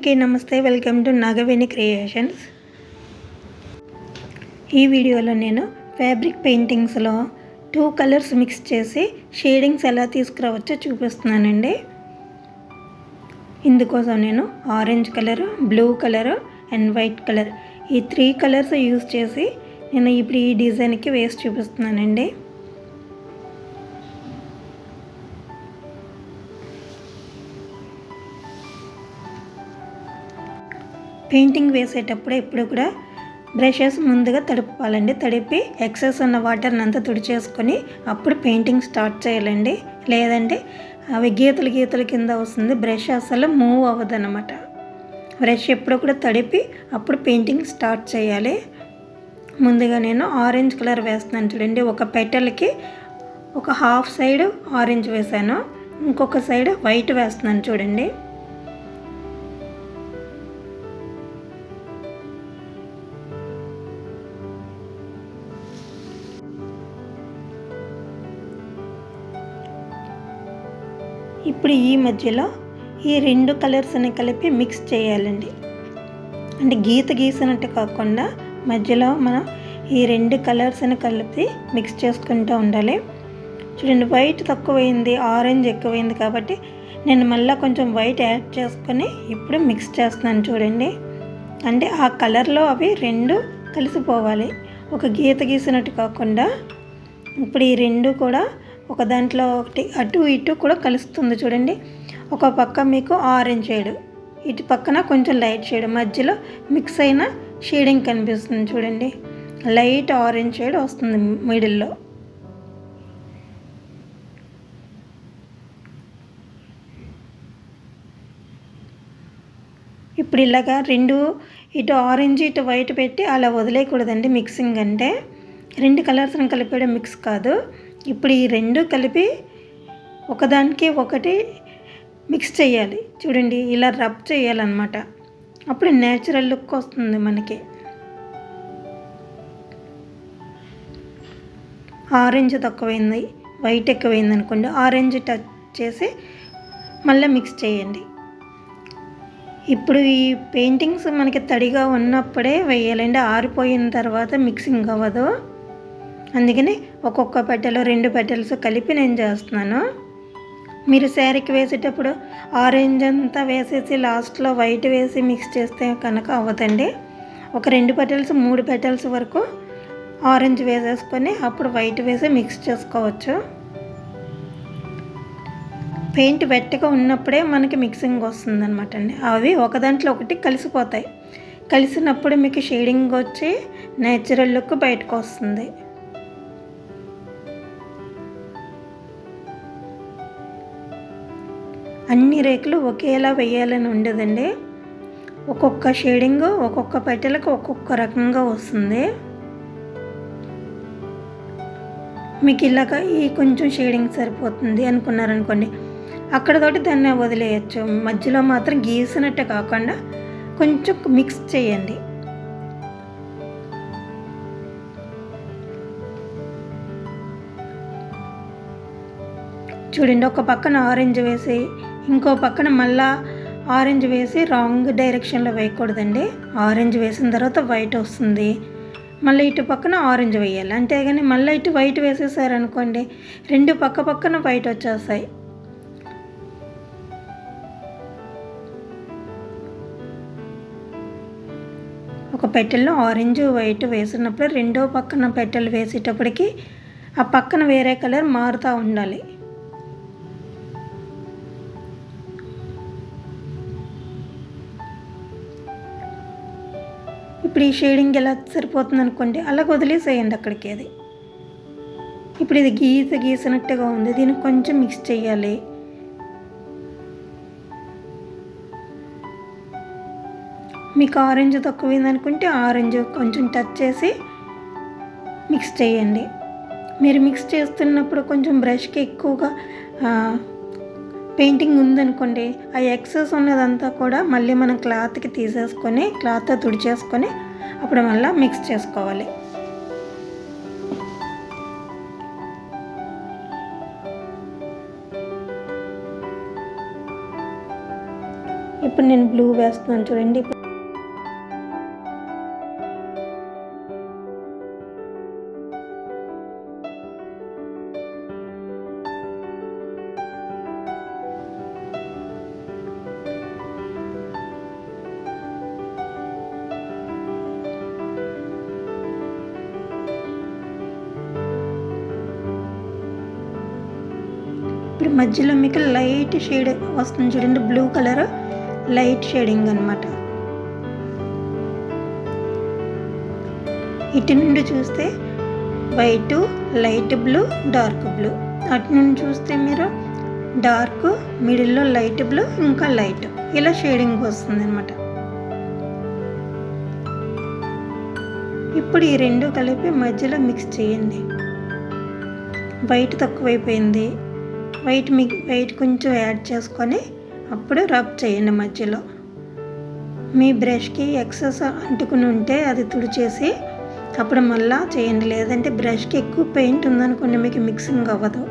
అందరికీ నమస్తే. Welcome to Nagaveni creations. ఈ వీడియోలో నేను ఫ్యాబ్రిక్ పెయింటింగ్స్లో 2 కలర్స్ మిక్స్ చేసి షేడింగ్స్ ఎలా తీసుకురావచ్చో చూపిస్తున్నానండి. ఇందుకోసం నేను orange colour, blue colour and white colour ఈ 3 కలర్స్ యూజ్ చేసి నేను ఇప్పుడు ఈ డిజైన్కి వేసి చూపిస్తున్నానండి. పెయింటింగ్ వేసేటప్పుడు ఎప్పుడు కూడా బ్రషెస్ ముందుగా తడుపుకోవాలండి. తడిపి ఎక్సెస్ ఉన్న వాటర్ని అంతా తుడిచేసుకొని అప్పుడు పెయింటింగ్ స్టార్ట్ చేయాలండి. లేదంటే అవి గీతలు కింద వస్తుంది, బ్రష్ అసలు మూవ్ అవ్వదు అన్నమాట. బ్రష్ ఎప్పుడు కూడా తడిపి అప్పుడు పెయింటింగ్ స్టార్ట్ చేయాలి. ముందుగా నేను ఆరెంజ్ కలర్ వేస్తున్నాను చూడండి. ఒక పెటల్కి ఒక హాఫ్ సైడ్ ఆరెంజ్ వేసాను, ఇంకొక సైడ్ వైట్ వేస్తున్నాను చూడండి. ఇప్పుడు ఈ మధ్యలో ఈ 2 కలర్స్ని కలిపి మిక్స్ చేయాలండి. అంటే గీసినట్టు కాకుండా మధ్యలో మనం ఈ 2 కలర్స్ని కలిపి మిక్స్ చేసుకుంటూ ఉండాలి. చూడండి, వైట్ తక్కువైంది, ఆరెంజ్ ఎక్కువైంది కాబట్టి నేను మళ్ళీ కొంచెం వైట్ యాడ్ చేసుకొని ఇప్పుడు మిక్స్ చేస్తున్నాను చూడండి. అంటే ఆ కలర్లో అవి 2 కలిసిపోవాలి, ఒక గీసినట్టు కాకుండా. ఇప్పుడు ఈ 2 కూడా ఒక దాంట్లో ఒకటి అటు ఇటు కూడా కలుస్తుంది చూడండి. ఒక పక్క మీకు ఆరెంజ్ షేడ్, ఇటు పక్కన కొంచెం లైట్ షేడ్, మధ్యలో మిక్స్ అయిన షేడింగ్ కనిపిస్తుంది చూడండి. లైట్ ఆరెంజ్ షేడ్ వస్తుంది మిడిల్లో. ఇప్పుడు ఇలాగా 2 ఇటు ఆరెంజ్ ఇటు వైట్ పెట్టి అలా వదిలేయకూడదండి. మిక్సింగ్ అంటే 2 కలర్స్ని కలిపేయడం మిక్స్ కాదు. ఇప్పుడు ఈ 2 కలిపి ఒకదానికి ఒకటి మిక్స్ చేయాలి చూడండి. ఇలా రబ్ చేయాలన్నమాట. అప్పుడు నేచురల్ లుక్ వస్తుంది మనకి. ఆరెంజ్ తక్కువైంది, వైట్ ఎక్కువైంది అనుకోండి, ఆరెంజ్ టచ్ చేసి మళ్ళీ మిక్స్ చేయండి. ఇప్పుడు ఈ పెయింటింగ్స్ మనకి తడిగా ఉన్నప్పుడే వేయాలండి, ఆరిపోయిన తర్వాత మిక్సింగ్ అవ్వదు. అందుకని ఒక్కొక్క పెటల్ 2 పెటల్స్ కలిపి నేను చేస్తున్నాను. మీరు శారీకి వేసేటప్పుడు ఆరెంజ్ అంతా వేసేసి లాస్ట్లో వైట్ వేసి మిక్స్ చేస్తే కనుక అవ్వదండి. ఒక 2 పెటల్స్ 3 పెటల్స్ వరకు ఆరెంజ్ వేసేసుకొని అప్పుడు వైట్ వేసి మిక్స్ చేసుకోవచ్చు. పెయింట్ వెట్టగా ఉన్నప్పుడే మనకి మిక్సింగ్ వస్తుంది అనమాట అండి. అవి ఒక దాంట్లో ఒకటి కలిసిపోతాయి. కలిసినప్పుడు మీకు షేడింగ్ వచ్చి నేచురల్ లుక్ బయటకు వస్తుంది. అన్ని రేకులు ఒకేలా వేయాలని ఉండదండి. ఒక్కొక్క షేడింగ్ ఒక్కొక్క పెటలకు ఒక్కొక్క రకంగా వస్తుంది. మీకు ఇలాగ ఈ కొంచెం షేడింగ్ సరిపోతుంది అనుకున్నారనుకోండి, అక్కడతోటి దాన్ని వదిలేయచ్చు. మధ్యలో మాత్రం గీసినట్టు కాకుండా కొంచెం మిక్స్ చేయండి. చూడండి, ఒక పక్కన ఆరెంజ్ వేసి ఇంకో పక్కన మళ్ళా ఆరెంజ్ వేసి రాంగ్ డైరెక్షన్లో వేయకూడదండి. ఆరెంజ్ వేసిన తర్వాత వైట్ వస్తుంది, మళ్ళీ ఇటు పక్కన ఆరెంజ్ వేయాలి. అంతేగాని మళ్ళీ ఇటు వైట్ వేసేసారనుకోండి, 2 పక్కన వైట్ వచ్చేస్తాయి. ఒక పెటల్లో ఆరెంజ్ వైట్ వేసినప్పుడు రెండో పక్కన పెటల్ వేసేటప్పటికి ఆ పక్కన వేరే కలర్ మారుతూ ఉండాలి. ఇప్పుడు ఈ షేడింగ్ ఎలా సరిపోతుంది అనుకోండి, అలాగ వదిలేసేయండి అక్కడికి. అది ఇప్పుడు ఇది గీసినట్టుగా ఉంది, దీనికి కొంచెం మిక్స్ చేయాలి. మీకు ఆరెంజ్ తక్కువైంది అనుకుంటే ఆరెంజ్ కొంచెం టచ్ చేసి మిక్స్ చేయండి. మీరు మిక్స్ చేస్తున్నప్పుడు కొంచెం బ్రష్కి ఎక్కువగా పెయింటింగ్ ఉందనుకోండి, ఆ ఎక్సెస్ ఉన్నదంతా కూడా మళ్ళీ మనం క్లాత్కి తీసేసుకొని క్లాత్తో తుడిచేసుకొని అప్పుడు మళ్ళీ మిక్స్ చేసుకోవాలి. ఇప్పుడు నేను బ్లూ వేస్తున్నాను చూడండి. ఇప్పుడు మధ్యలో మీకు లైట్ షేడ్ వస్తుంది చూడండి, బ్లూ కలర్ లైట్ షేడింగ్ అనమాట. ఇటు నుండి చూస్తే white, light blue, dark blue. అటు నుండి చూస్తే మీరు డార్క్, మిడిల్లో లైట్ బ్లూ, ఇంకా లైట్, ఇలా షేడింగ్ వస్తుంది అనమాట. ఇప్పుడు ఈ రెండు కలిపి మధ్యలో మిక్స్ చేయండి. వైట్ తక్కువైపోయింది, వైట్ కొంచెం యాడ్ చేసుకొని అప్పుడు రబ్ చేయండి మధ్యలో. మీ బ్రష్కి ఎక్సెస్ అంటుకుని ఉంటే అది తుడిచేసి అప్పుడు మళ్ళా చేయండి. లేదంటే బ్రష్కి ఎక్కువ పెయింట్ ఉందనుకోండి మీకు మిక్సింగ్ అవ్వదు.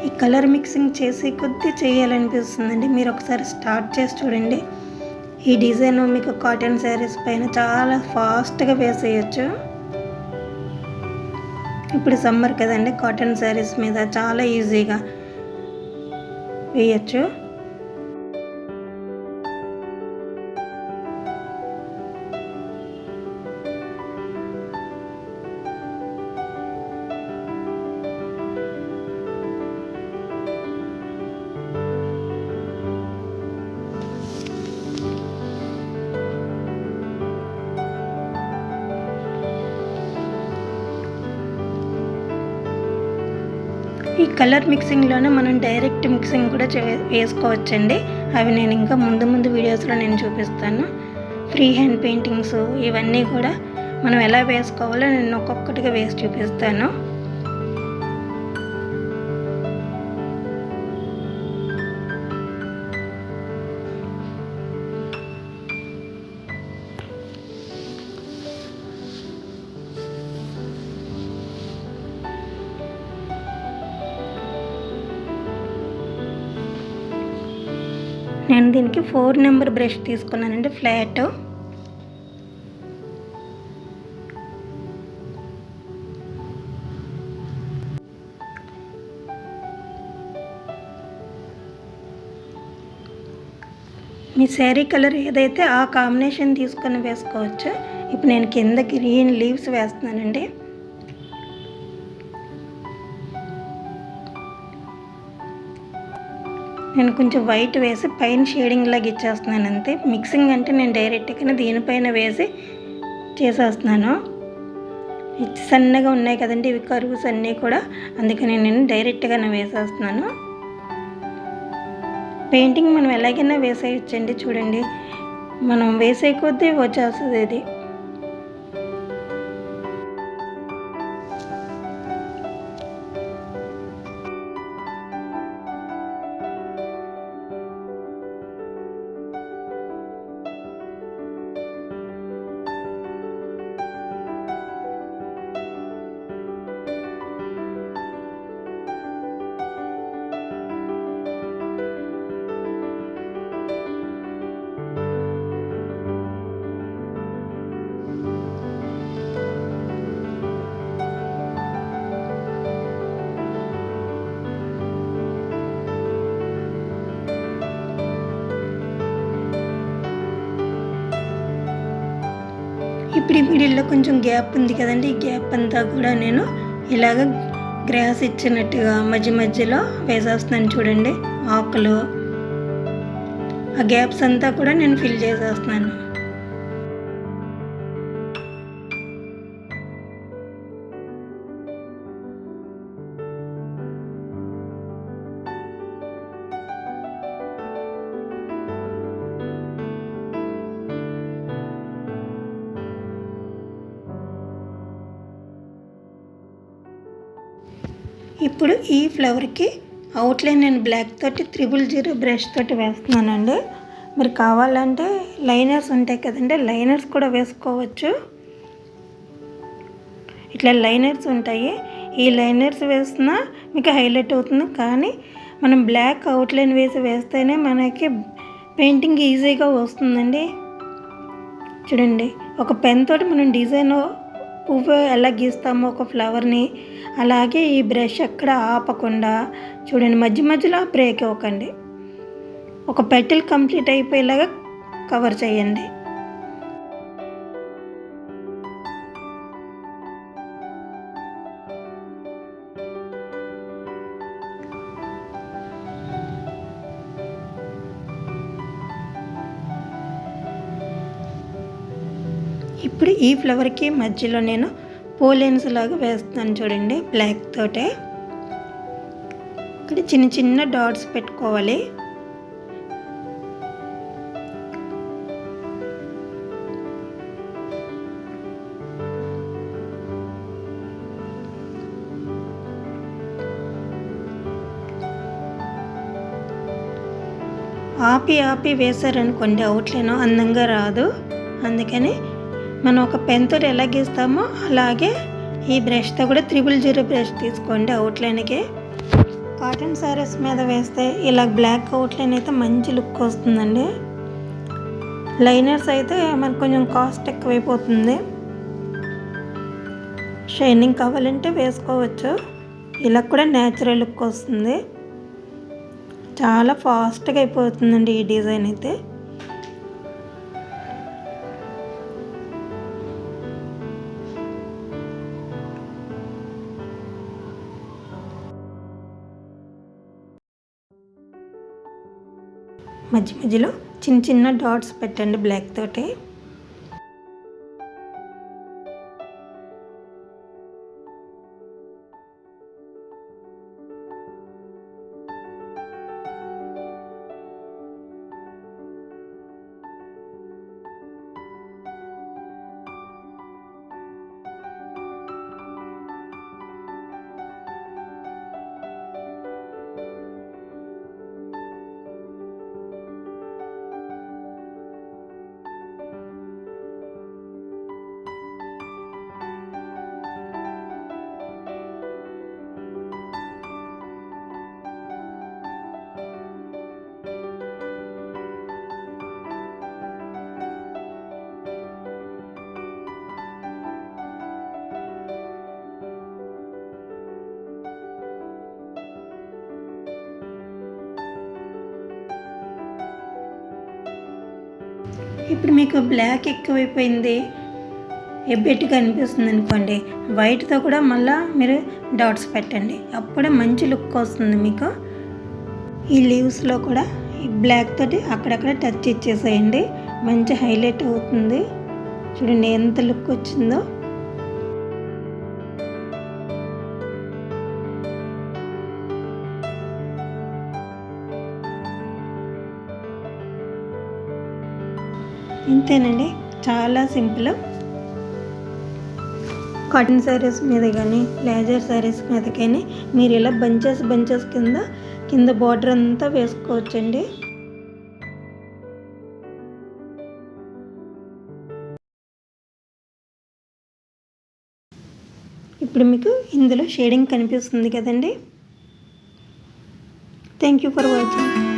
ఈ కలర్ మిక్సింగ్ చేసే కొద్దీ చేయాలనిపిస్తుందండి. మీరు ఒకసారి స్టార్ట్ చేసి చూడండి. ఈ డిజైన్ మీకు కాటన్ శారీస్ పైన చాలా ఫాస్ట్గా వేసేయచ్చు. ఇప్పుడు సమ్మర్ కదండి, కాటన్ శారీస్ మీద చాలా ఈజీగా వేయచ్చు. ఈ కలర్ మిక్సింగ్లోనే మనం డైరెక్ట్ మిక్సింగ్ కూడా వేసుకోవచ్చండి. అవి నేను ఇంకా ముందు వీడియోస్లో నేను చూపిస్తాను. ఫ్రీ హ్యాండ్ పెయింటింగ్స్ ఇవన్నీ కూడా మనం ఎలా వేసుకోవాలో నేను ఒక్కొక్కటిగా వేసి చూపిస్తాను. నేను దీనికి 4 నెంబర్ బ్రష్ తీసుకున్నానండి, ఫ్లాట్. మీ శారీ కలర్ ఏదైతే ఆ కాంబినేషన్ తీసుకొని వేసుకోవచ్చు. ఇప్పుడు నేను కింద గ్రీన్ లీవ్స్ వేస్తున్నానండి. నేను కొంచెం వైట్ వేసి పైన షేడింగ్ లాగా ఇచ్చేస్తున్నాను అంతే. మిక్సింగ్ అంటే నేను డైరెక్ట్గా దీనిపైన వేసి చేసేస్తున్నాను. సన్నగా ఉన్నాయి కదండి ఇవి కర్వ్స్ అన్నీ కూడా, అందుకని నేను డైరెక్ట్గానే వేసేస్తున్నాను. పెయింటింగ్ మనం ఎలాగైనా వేసేయచ్చండి. చూడండి, మనం వేసే కొద్దీ వచ్చేస్తుంది ఇది. ఇప్పుడు ఈ మిడిల్లో కొంచెం గ్యాప్ ఉంది కదండి, ఈ గ్యాప్ అంతా కూడా నేను ఇలాగ గ్రాస్ ఇచ్చినట్టుగా మధ్యలో వేసేస్తున్నాను. చూడండి, ఆకులు ఆ గ్యాప్స్ అంతా కూడా నేను ఫిల్ చేసేస్తున్నాను. ఇప్పుడు ఈ ఫ్లవర్కి అవుట్లైన్ నేను బ్లాక్ తోటి 000 బ్రష్ తోటి వేస్తున్నానండి. మీరు కావాలంటే లైనర్స్ ఉంటాయి కదండి, లైనర్స్ కూడా వేసుకోవచ్చు. ఇట్లా లైనర్స్ ఉంటాయి, ఈ లైనర్స్ వేసినా మీకు హైలైట్ అవుతుంది. కానీ మనం బ్లాక్ అవుట్లైన్ వేస్తేనే మనకి పెయింటింగ్ ఈజీగా వస్తుందండి. చూడండి, ఒక పెన్ తోటి మనం డిజైన్ పువ్వు ఎలా గీస్తామో ఒక ఫ్లవర్ని, అలాగే ఈ బ్రష్ ఎక్కడ ఆపకుండా చూడండి, మధ్య మధ్యలో బ్రేక్ ఇవ్వకండి. ఒక పెటల్ కంప్లీట్ అయిపోయేలాగా కవర్ చేయండి. ఇప్పుడు ఈ ఫ్లవర్కి మధ్యలో నేను పోలెన్స్ లాగా వేస్తాను చూడండి, బ్లాక్ తోటే. ఇక్కడ చిన్న చిన్న డాట్స్ పెట్టుకోవాలి. ఆపి వేసారనుకోండి అవుట్లైన్ అందంగా రాదు. అందుకని మనం ఒక పెన్ తోటి ఎలా గీస్తామో అలాగే ఈ బ్రష్తో కూడా 000 బ్రష్ తీసుకోండి అవుట్లైన్కి. కాటన్ శారీస్ మీద వేస్తే ఇలా బ్లాక్ అవుట్లైన్ అయితే మంచి లుక్ వస్తుందండి. లైనర్స్ అయితే మనకు కొంచెం కాస్ట్ ఎక్కువైపోతుంది. షైనింగ్ కావాలంటే వేసుకోవచ్చు, ఇలా కూడా న్యాచురల్ లుక్ వస్తుంది. చాలా ఫాస్ట్గా అయిపోతుందండి ఈ డిజైన్ అయితే. మధ్య మధ్యలో చిన్న చిన్న డాట్స్ పెట్టండి బ్లాక్ తోటి. ఇప్పుడు మీకు బ్లాక్ ఎక్కువైపోయింది, ఎబ్బెట్టుగా అనిపిస్తుంది అనుకోండి, వైట్తో కూడా మళ్ళీ మీరు డాట్స్ పెట్టండి, అప్పుడే మంచి లుక్ వస్తుంది మీకు. ఈ లీవ్స్లో కూడా ఈ బ్లాక్ తోటి అక్కడక్కడ టచ్ ఇచ్చేసేయండి, మంచి హైలైట్ అవుతుంది. చూడండి ఎంత లుక్ వచ్చిందో. ఇంతేనండి, చాలా సింపుల్. కాటన్ శారీస్ మీద కానీ లేజర్ శారీస్ మీద కానీ మీరు ఇలా బంచెస్ కింద బార్డర్ అంతా వేసుకోవచ్చండి. ఇప్పుడు మీకు ఇందులో షేడింగ్ కనిపిస్తుంది కదండి. Thank you for watching.